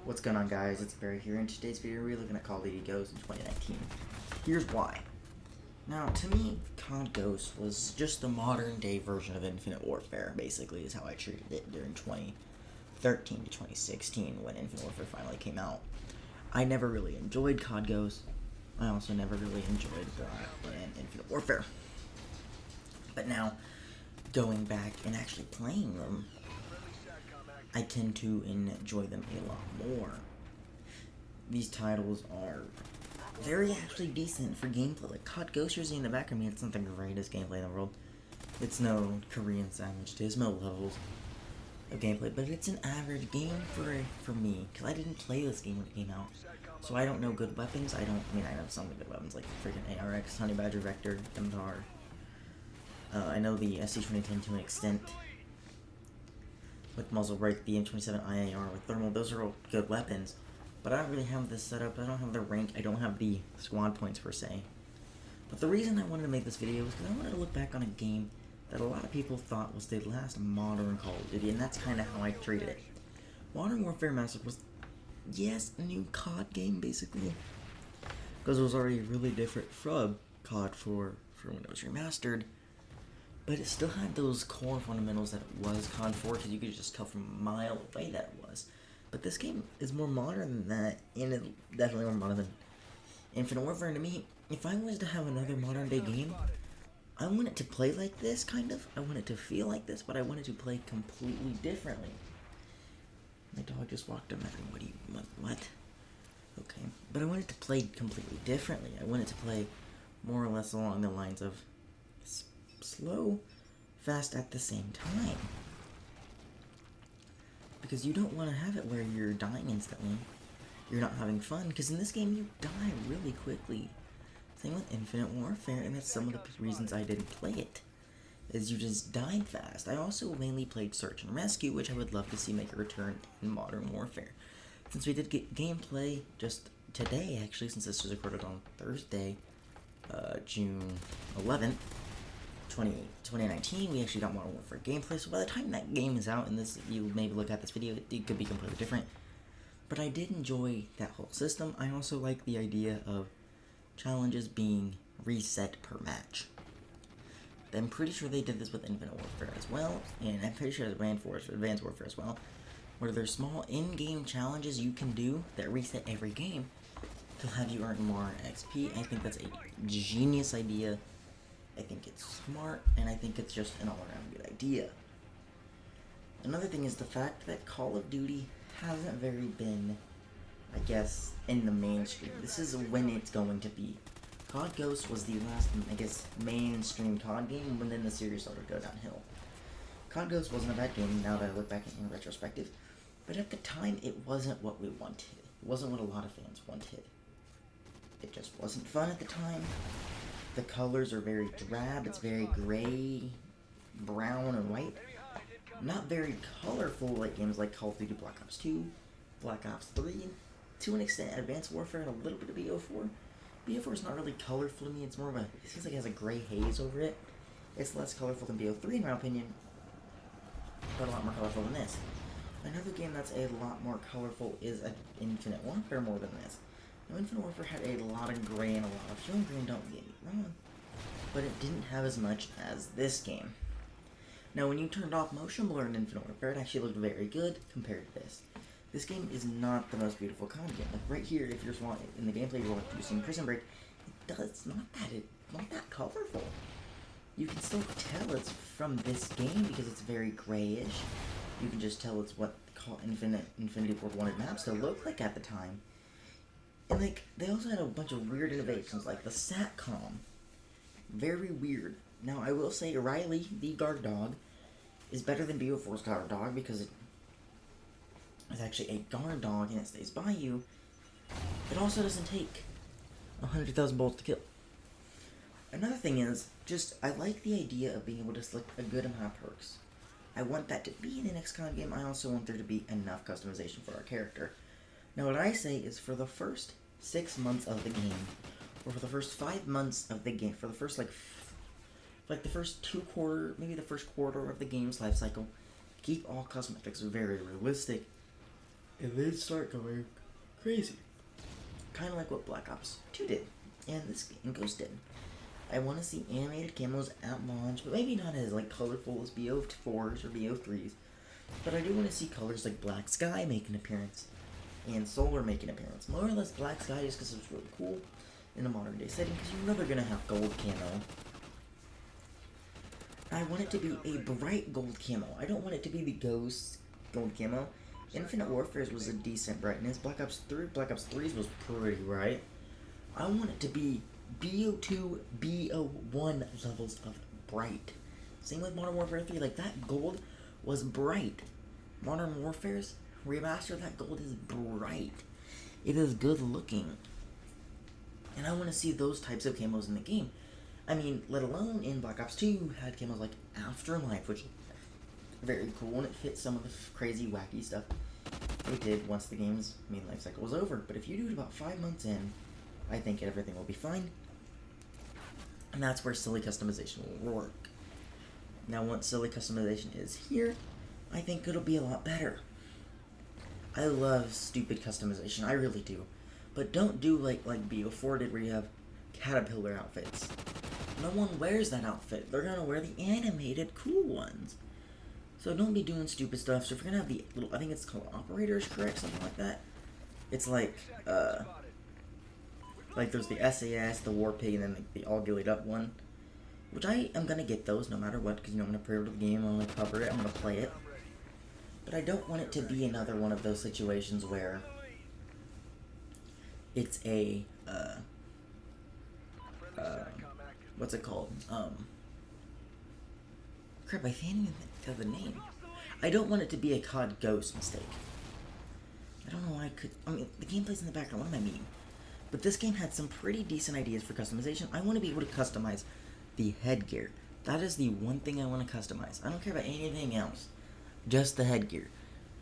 What's going on, guys? It's Barry here. In today's video, we're looking at CoD Ghosts in 2019. Here's why. Now, to me, CoD Ghosts was just the modern-day version of Infinite Warfare, basically, is how I treated it during 2013 to 2016 when Infinite Warfare finally came out. I never really enjoyed CoD Ghosts. I also never really enjoyed Infinite Warfare. But now, going back and actually playing them, I tend to enjoy them a lot more. These titles are very actually decent for gameplay. Like CoD Ghosts you're seeing in the background, it's not the greatest gameplay in the world. It's no Korean Sandwich, there's no levels of gameplay, but it's an average game for me, because I didn't play this game when it came out. So I don't know good weapons. I know some of the good weapons, like freaking ARX, Honey Badger, Vector, MTAR. I know the SC-2010 to an extent. With Muzzle Brake, the M27 IAR with Thermal, those are all good weapons. But I don't really have this setup, I don't have the rank, I don't have the squad points per se. But the reason I wanted to make this video is because I wanted to look back on a game that a lot of people thought was the last modern Call of Duty, and that's kind of how I treated it. Modern Warfare Massive was, yes, a new COD game, basically. Because it was already really different from COD for when it was remastered. But it still had those core fundamentals that it was COD 4, because you could just tell from a mile away that it was. But this game is more modern than that, and it's definitely more modern than Infinite Warfare. And to me, if I was to have another modern day game, I want it to play like this, kind of. I want it to feel like this, but I want it to play completely differently. My dog just walked up at me. What? Okay. But I want it to play completely differently. I want it to play more or less along the lines of slow, fast at the same time. Because you don't want to have it where you're dying instantly. You're not having fun, because in this game you die really quickly. Same with Infinite Warfare, and that's some of the reasons I didn't play it. Is you just died fast. I also mainly played Search and Rescue, which I would love to see make a return in Modern Warfare. Since we did get gameplay just today, actually, since this was recorded on Thursday, June 11th, 2019, we actually got Modern Warfare gameplay, so by the time that game is out, and this you maybe look at this video, it could be completely different. But I did enjoy that whole system. I also like the idea of challenges being reset per match. I'm pretty sure they did this with Infinite Warfare as well, and I'm pretty sure it's Advanced Warfare as well, where there's small in-game challenges you can do that reset every game to have you earn more XP. I think that's a genius idea. I think it's smart, and I think it's just an all-around good idea. Another thing is the fact that Call of Duty hasn't very been, I guess, in the mainstream. This is when it's going to be. CoD Ghosts was the last, I guess, mainstream CoD game, and then the series started to go downhill. CoD Ghosts wasn't a bad game, now that I look back in retrospective, but at the time, it wasn't what we wanted. It wasn't what a lot of fans wanted. It just wasn't fun at the time. The colors are very drab, it's very gray, brown, and white. Not very colorful like games like Call of Duty Black Ops 2, Black Ops 3, to an extent Advanced Warfare, and a little bit of BO4. BO4 is not really colorful to me, it's more of a, it seems like it has a gray haze over it. It's less colorful than BO3 in my opinion, but a lot more colorful than this. Another game that's a lot more colorful is Infinite Warfare more than this. Now, Infinite Warfare had a lot of gray and a lot of film green, don't get me wrong, but it didn't have as much as this game. Now, when you turned off motion blur in Infinite Warfare, it actually looked very good compared to this. This game is not the most beautiful COD game. Like right here, if you're in the gameplay you're using Prison Break, it's not that colorful. You can still tell it's from this game because it's very grayish. You can just tell it's what Infinity Ward wanted maps to look like at the time. And like, they also had a bunch of weird innovations, like the SATCOM. Very weird. Now, I will say Riley, the guard dog, is better than BO4's guard dog because it is actually a guard dog and it stays by you. It also doesn't take 100,000 bullets to kill. Another thing is, I like the idea of being able to select a good amount of perks. I want that to be in the next COD game. I also want there to be enough customization for our character. Now, what I say is for the first 6 months of the game, or for the first 5 months of the game, for the first, the first maybe the first quarter of the game's life cycle, keep all cosmetics very realistic and then start going crazy. Kind of like what Black Ops 2 did, and this game Ghost did. I want to see animated camos at launch, but maybe not as like colorful as BO4s or BO3s. But I do want to see colors like Black Sky make an appearance, and Solar make an appearance. More or less Black Sky just because it's really cool in a modern day setting, because you know they're going to have gold camo. I want it to be a bright gold camo. I don't want it to be the Ghost gold camo. Infinite Warfare's was a decent brightness. Black Ops 3's was pretty bright. I want it to be BO2, BO1 levels of bright. Same with Modern Warfare 3. Like, that gold was bright. Modern Warfare's remaster, that gold is bright. It is good looking. And I want to see those types of camos in the game. I mean, let alone in Black Ops 2 had camos like Afterlife, which is very cool, and it fits some of the crazy, wacky stuff it did once the game's main life cycle was over. But if you do it about 5 months in, I think everything will be fine. And that's where silly customization will work. Now, once silly customization is here, I think it'll be a lot better. I love stupid customization, I really do. But don't do like BO4 did, where you have caterpillar outfits. No one wears that outfit. They're gonna wear the animated cool ones. So don't be doing stupid stuff. So if you're gonna have the little, I think it's called operators, correct? Something like that. It's like there's the SAS, the War Pig, and then the all gillied up one. Which I am gonna get those no matter what, because you know I'm gonna pre-order the game, I'm gonna cover it, I'm gonna play it. But I don't want it to be another one of those situations where it's a what's it called? Crap, I can't even think of the name. I don't want it to be a CoD Ghosts mistake. I don't know why I could. I mean, the gameplay's in the background. What am I meaning? But this game had some pretty decent ideas for customization. I want to be able to customize the headgear. That is the one thing I want to customize. I don't care about anything else. Just the headgear.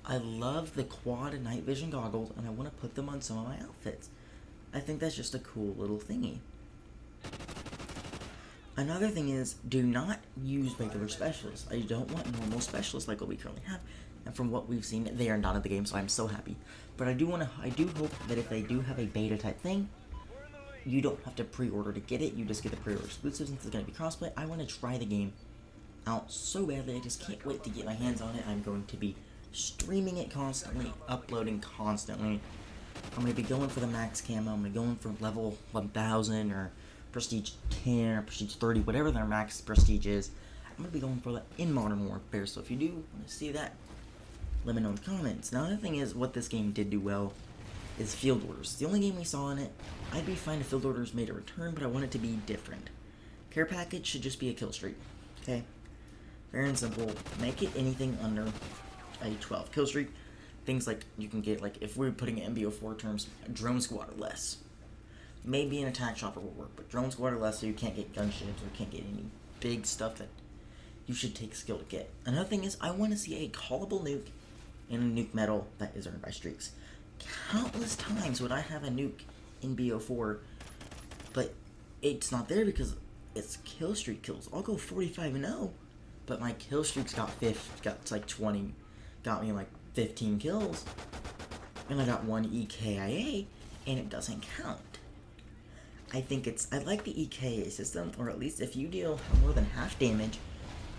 I love the quad and night vision goggles, and I want to put them on some of my outfits. I think that's just a cool little thingy. Another thing is, do not use regular specialists. I don't want normal specialists like what we currently have. And from what we've seen, they are not in the game, so I'm so happy. But I do hope that if they do have a beta type thing, you don't have to pre-order to get it. You just get the pre-order exclusive since it's going to be crossplay. I want to try the game out so badly. I just can't wait to get my hands on it. I'm going to be streaming it constantly, uploading constantly. I'm going to be going for the max camo. I'm going to be going for level 1000 or prestige 10 or prestige 30, whatever their max prestige is. I'm going to be going for that in Modern Warfare. So if you do want to see that, let me know in the comments. Now, another thing is, what this game did do well is field orders. The only game we saw in it, I'd be fine if field orders made a return, but I want it to be different. Care package should just be a kill streak. Okay? Fair and simple. Make it anything under a 12 kill streak. Things like you can get, like, if we're putting it in BO4 terms, drone squad or less. Maybe an attack chopper will work, but drone squad or less, so you can't get gunships or can't get any big stuff that you should take skill to get. Another thing is, I want to see a callable nuke and a nuke medal that is earned by streaks. Countless times would I have a nuke in BO4, but it's not there because it's kill streak kills. I'll go 45-0, but my kill streaks got like 20, got me like 15 kills, and I got one EKIA, and it doesn't count. I like the EKIA system, or at least if you deal more than half damage,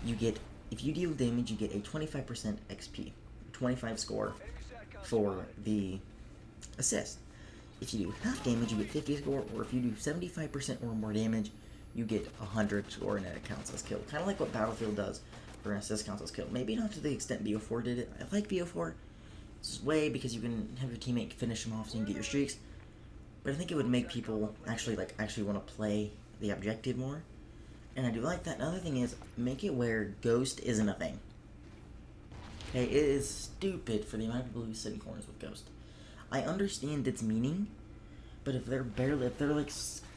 if you deal damage, you get a 25% XP, 25 score for the assist. If you do half damage, you get 50 score, or if you do 75% or more damage, you get 100 score, and it counts as kill. Kind of like what Battlefield does for an assist counts as kill. Maybe not to the extent BO4 did it. I like BO4 this way because you can have your teammate finish them off so you can get your streaks. But I think it would make people actually want to play the objective more. And I do like that. Another thing is, make it where Ghost isn't a thing. Okay, it is stupid for the amount of people who sit in corners with Ghost. I understand its meaning, but if they're like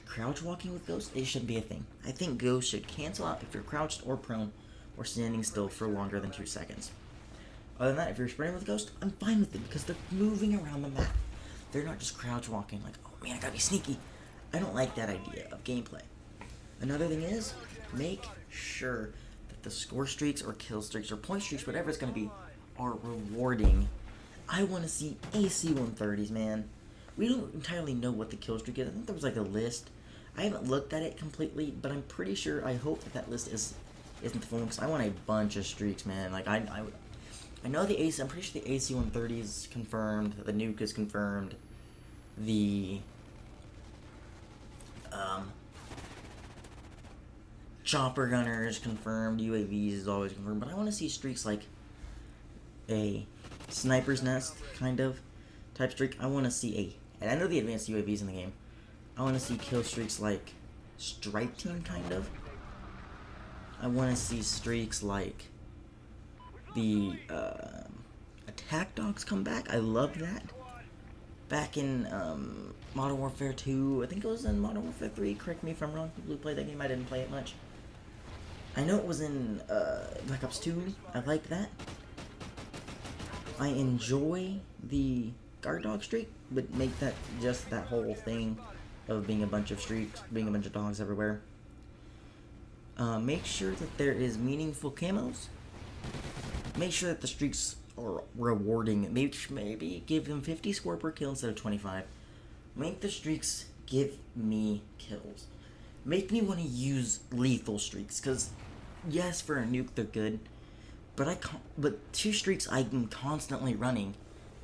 crouch walking with Ghost, it shouldn't be a thing. I think Ghost should cancel out if you're crouched or prone or standing still for longer than 2 seconds. Other than that, if you're sprinting with Ghost, I'm fine with it because they're moving around the map. They're not just crouch walking like, oh man, I gotta be sneaky. I don't like that idea of gameplay. Another thing is, make sure that the score streaks or kill streaks or point streaks, whatever it's gonna be, are rewarding. I want to see AC-130s, man. We don't entirely know what the kill streak is. I think there was like a list. I haven't looked at it completely, but I'm pretty sure, I hope that list isn't the full one, because I want a bunch of streaks, man. Like, I know the AC, I'm pretty sure the AC-130 is confirmed, the nuke is confirmed, the, chopper gunner is confirmed, UAVs is always confirmed, but I want to see streaks like a sniper's nest, kind of, type streak. I want to see and I know the advanced UAVs in the game, I want to see kill streaks like strike team, kind of. I want to see streaks like the attack dogs come back. I love that. Back in Modern Warfare 2, I think it was in Modern Warfare 3, correct me if I'm wrong, people who played that game, I didn't play it much. I know it was in Black Ops 2, I like that. I enjoy the guard dog streak, but make that just that whole thing of being a bunch of streaks, being a bunch of dogs everywhere. Make sure that there is meaningful camos. Make sure that the streaks are rewarding. Maybe give them 50 score per kill instead of 25. Make the streaks give me kills. Make me want to use lethal streaks, because yes, for a nuke they're good, but two streaks I'm constantly running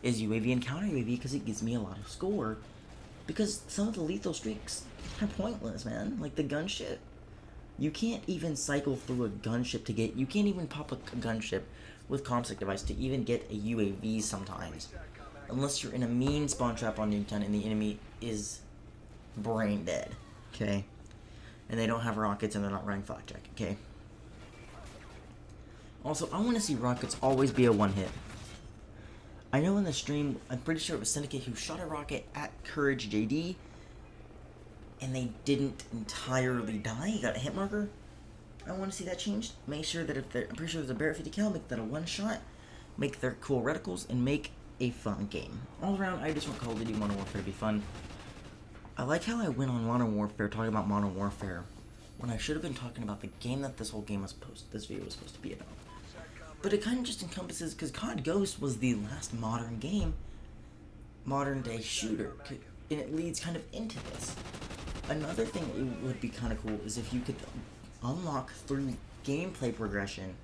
is UAV and counter UAV, because it gives me a lot of score. Because some of the lethal streaks are pointless, man. Like the gunship. You can't even cycle through a gunship to get... You can't even pop a gunship with ComSec device to even get a UAV sometimes. Unless you're in a mean spawn trap on Nuketown and the enemy is brain dead. Okay? And they don't have rockets and they're not running flak check. Okay? Also, I want to see rockets always be a one-hit. I know in the stream, I'm pretty sure it was Syndicate who shot a rocket at Courage JD, and they didn't entirely die. He got a hit marker. I want to see that changed. Make sure that if they're, I'm pretty sure there's a Barrett 50 cal, make that a one-shot, make their cool reticles, and make a fun game. All around, I just want Call of Duty Modern Warfare to be fun. I like how I went on Modern Warfare talking about Modern Warfare when I should have been talking about the game that this whole game was this video was supposed to be about. But it kind of just encompasses, because CoD Ghosts was the last modern game, modern day shooter, and it leads kind of into this. Another thing it would be kind of cool is if you could unlock through gameplay progression,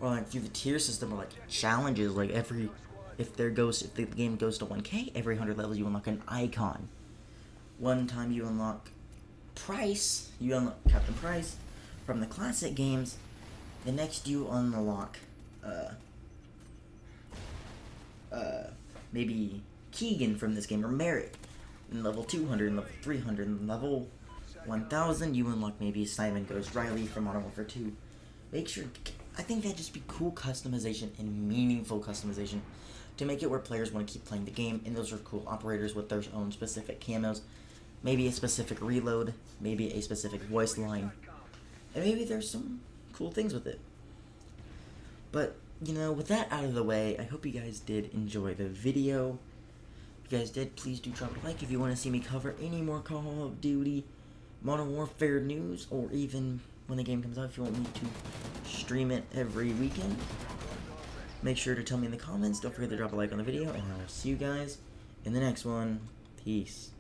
or like through the tier system, or like challenges, like if the game goes to 1K, every 100 levels you unlock an icon. One time you unlock Price, you unlock Captain Price from the classic games. The next you unlock maybe Keegan from this game, or Merritt in level 200 and level 300, and level 1000 you unlock maybe Simon Ghost Riley from Modern Warfare 2. Make sure, I think that'd just be cool customization and meaningful customization to make it where players want to keep playing the game, and those are cool operators with their own specific camos, maybe a specific reload, maybe a specific voice line, and maybe there's some cool things with it. But, you know, with that out of the way, I hope you guys did enjoy the video. If you guys did, please do drop a like if you want to see me cover any more Call of Duty Modern Warfare news, or even when the game comes out, if you want me to stream it every weekend. Make sure to tell me in the comments. Don't forget to drop a like on the video, and I'll see you guys in the next one. Peace.